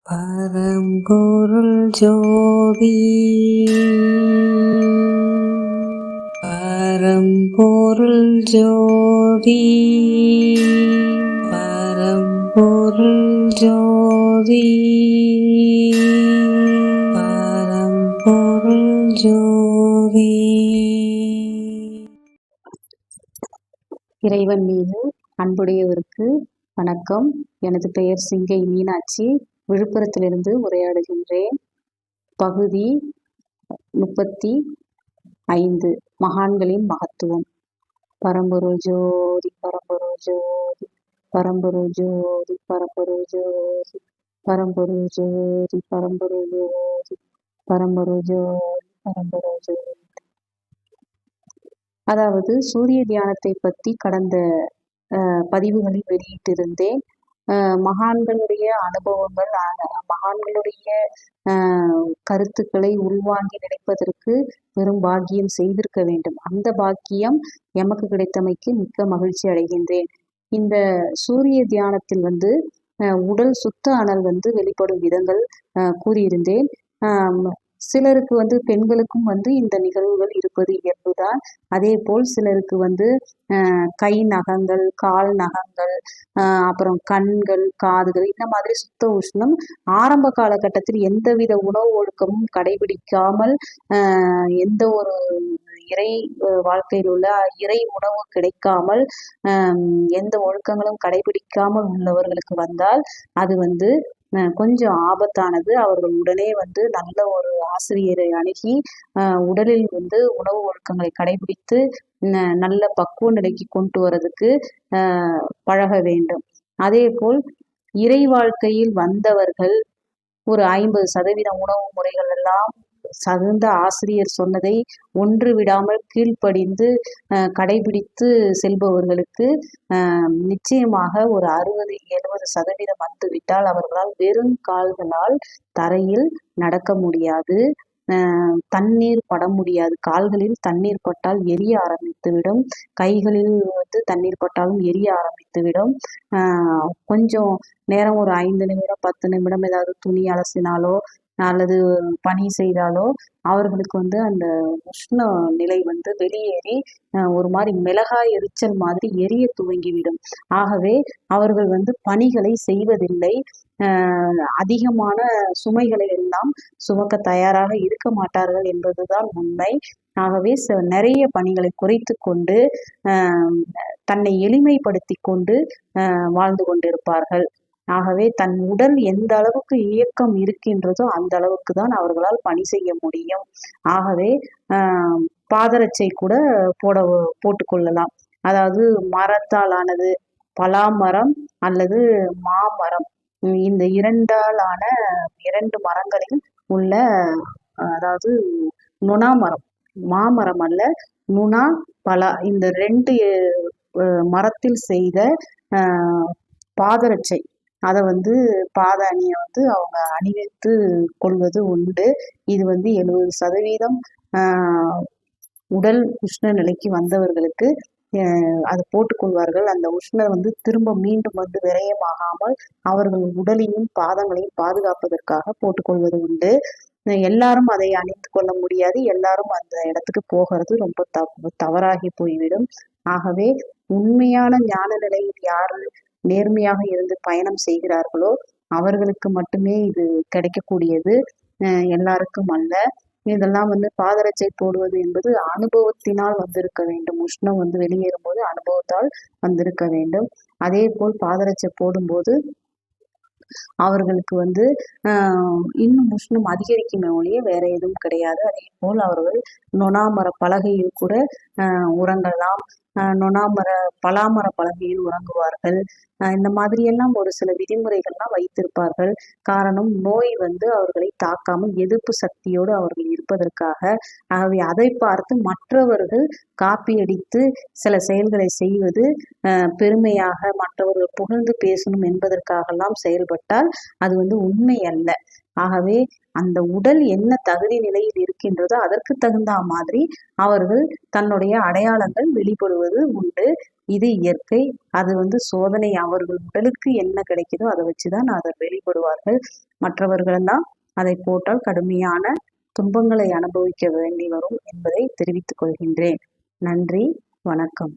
பரம்பொருள் ஜோதி பரம்பொருள் ஜோதி பரம்பொருள் ஜோதி பரம்பொருள் ஜோதி. இறைவன் மீது அன்புடையவருக்கு வணக்கம். எனது பெயர் சிங்கை மீனாட்சி. விழுப்புரத்திலிருந்து உரையாடுகின்றேன். பகுதி 35 மகான்களின் மகத்துவம். பரம்பொருள் ஜோதி பரம்பொருள் ஜோதி பரம்பொருள் ஜோதி பரம்பொருள் ஜோதி பரம்பொருள் ஜோதி பரம்பொருள் ஜோதி பரம்பொருள் ஜோதி பரம்பொருள் ஜோதி. அதாவது சூரிய தியானத்தை பற்றி கடந்த பதிவுகளில் வெளியிட்டிருந்தேன். மகான்களுடைய அனுபவங்கள், மகான்களுடைய கருத்துக்களை உள்வாங்கி நினைப்பதற்கு பெரும் பாக்கியம் செய்திருக்க வேண்டும். அந்த பாக்கியம் எமக்கு கிடைத்தமைக்கு மிக்க மகிழ்ச்சி அடைகின்றேன். இந்த சூரிய தியானத்தில் உடல் சுத்த அனல் வெளிப்படும் விதங்கள் கூறியிருந்தேன். சிலருக்கு பெண்களுக்கும் இந்த நிகழ்வுகள் இருப்பது இயல்புதான். அதே போல் சிலருக்கு கை நகங்கள், கால் நகங்கள், அப்புறம் கண்கள், காதுகள், இந்த மாதிரி சுத்த உஷ்ணம் ஆரம்ப காலகட்டத்தில் எந்தவித உணவு ஒழுக்கமும் கடைபிடிக்காமல், எந்த ஒரு இறை வாழ்க்கையில் உள்ள இறை உணவு கிடைக்காமல், எந்த ஒழுக்கங்களும் கடைபிடிக்காமல் உள்ளவர்களுக்கு வந்தால் அது கொஞ்சம் ஆபத்தானது. அவர்கள் உடனே நல்ல ஒரு ஆசிரியரை அணுகி உடலில் உணவு ஒழுக்கங்களை கடைபிடித்து நல்ல பக்குவ நிலைக்கு கொண்டு வரதுக்கு பழக வேண்டும். அதே போல் இறை வாழ்க்கையில் வந்தவர்கள் ஒரு 50% உணவு முறைகள் எல்லாம் சகுந்த ஆசிரியர் சொன்னதை ஒன்று விடாமல் கீழ்ப்படிந்து கடைபிடித்து செல்பவர்களுக்கு நிச்சயமாக ஒரு 60-70% வந்துவிட்டால் அவர்களால் வெறும் கால்களால் தரையில் நடக்க முடியாது, தண்ணீர் பட முடியாது. கால்களில் தண்ணீர் பட்டால் எரிய ஆரம்பித்துவிடும், கைகளில் தண்ணீர் பட்டாலும் எரிய ஆரம்பித்துவிடும். கொஞ்சம் நேரம் ஒரு 5 நிமிடம் 10 நிமிடம் ஏதாவது துணி அலசினாலோ அல்லது பணி செய்தாலோ அவர்களுக்கு அந்த உஷ்ண நிலை வெளியேறி ஒரு மாதிரி மிளகாய் எரிச்சல் மாதிரி எரிய துவங்கிவிடும். ஆகவே அவர்கள் பணிகளை செய்வதில்லை, அதிகமான சுமைகளை எல்லாம் சுமக்க தயாராக இருக்க மாட்டார்கள் என்பதுதான் உண்மை. ஆகவே நிறைய பணிகளை குறைத்து கொண்டு தன்னை எளிமைப்படுத்தி கொண்டு வாழ்ந்து கொண்டிருப்பார்கள். ஆகவே தன் உடல் எந்த அளவுக்கு இயக்கம் இருக்கின்றதோ அந்த அளவுக்கு தான் அவர்களால் பணி செய்ய முடியும். ஆகவே பாதரட்சை கூட போட்டுக்கொள்ளலாம். அதாவது மரத்தால் ஆனது, பலாமரம் அல்லது மாமரம், இந்த இரண்டாலான 2 மரங்களில் உள்ள, அதாவது நுணா மரம், மாமரம் அல்ல, நுணா பலா, இந்த 2 மரத்தில் செய்த பாதரட்சை, அதை பாத அணியை அவங்க அணிவித்து கொள்வது உண்டு. இது 70% உடல் உஷ்ண நிலைக்கு வந்தவர்களுக்கு அதை போட்டுக்கொள்வார்கள். அந்த உஷ்ணம் திரும்ப மீண்டும் விரயமாகாமல் அவர்கள் உடலையும் பாதங்களையும் பாதுகாப்பதற்காக போட்டுக்கொள்வது உண்டு. எல்லாரும் அதை அணிந்து கொள்ள முடியாது, எல்லாரும் அந்த இடத்துக்கு போகிறது ரொம்ப தவறாகி போய்விடும். ஆகவே உண்மையான ஞான நிலையில் யாரு நேர்மையாக இருந்து பயணம் செய்கிறார்களோ அவர்களுக்கு மட்டுமே இது கிடைக்கக்கூடியது, எல்லாருக்கும் அல்ல. இதெல்லாம் பாதரட்சை போடுவது என்பது அனுபவத்தினால் வந்திருக்க வேண்டும். உஷ்ணம் வெளியேறும் போது அனுபவத்தால் வந்திருக்க வேண்டும். அதே போல் பாதரட்சை போடும்போது அவர்களுக்கு இன்னும் உஷ்ணம் அதிகரிக்குமே ஒழிய வேற எதுவும் கிடையாது. அதே போல் அவர்கள் நொனாமர பலகையில் கூட உறங்கலாம், பலாமர பலகையில் உறங்குவார்கள். இந்த மாதிரியெல்லாம் ஒரு சில விதிமுறைகள்லாம் வைத்திருப்பார்கள். காரணம், நோய் அவர்களை தாக்காமல் எதிர்ப்பு சக்தியோடு அவர்கள் இருப்பதற்காக. ஆகவே அதை பார்த்து மற்றவர்கள் காப்பியடித்து சில செயல்களை செய்வது, பெருமையாக மற்றவர்கள் புகழ்ந்து பேசணும் என்பதற்காகலாம் செயல்பட்டால் அது உண்மை அல்ல. ஆகவே அந்த உடல் என்ன தகுதி நிலையில் இருக்கின்றதோ அதற்கு தகுந்த மாதிரி அவர்கள் தன்னுடைய அடையாளங்கள் வெளிப்படுவது உண்டு. இது இயற்கை. அது சோதனை, அவர்கள் உடலுக்கு என்ன கிடைக்குதோ அதை வச்சுதான் அதை வெளிப்படுவார்கள். மற்றவர்களெல்லாம் அதை போட்டால் கடுமையான துன்பங்களை அனுபவிக்க வேண்டி வரும் என்பதை தெரிவித்துக் கொள்கின்றேன். நன்றி, வணக்கம்.